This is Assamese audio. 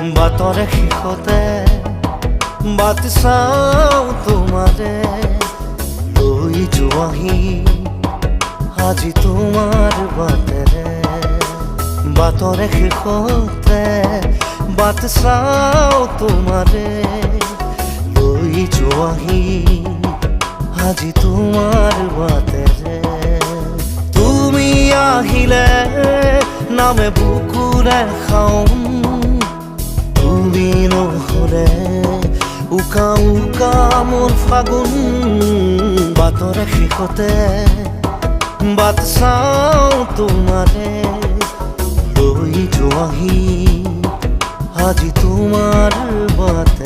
বাটৰে শেষতে বাট চাওঁ তোমাৰে লৈ যোৱাহি আজি তোমাৰ বাটেৰে। বাটৰে শেষতে বাট চাওঁ তোমাৰে লৈ যোৱাহি আজি তোমাৰ বাটেৰে। তুমি আহিলে নামে বুকুৰে খাওঁ, তুমি নহ'লে উকা উকা মোৰ ফাগুন। বাটৰে শেষতে বাট চাওঁ তোমাৰে লৈ যোৱাহি আজি তোমাৰ বাট।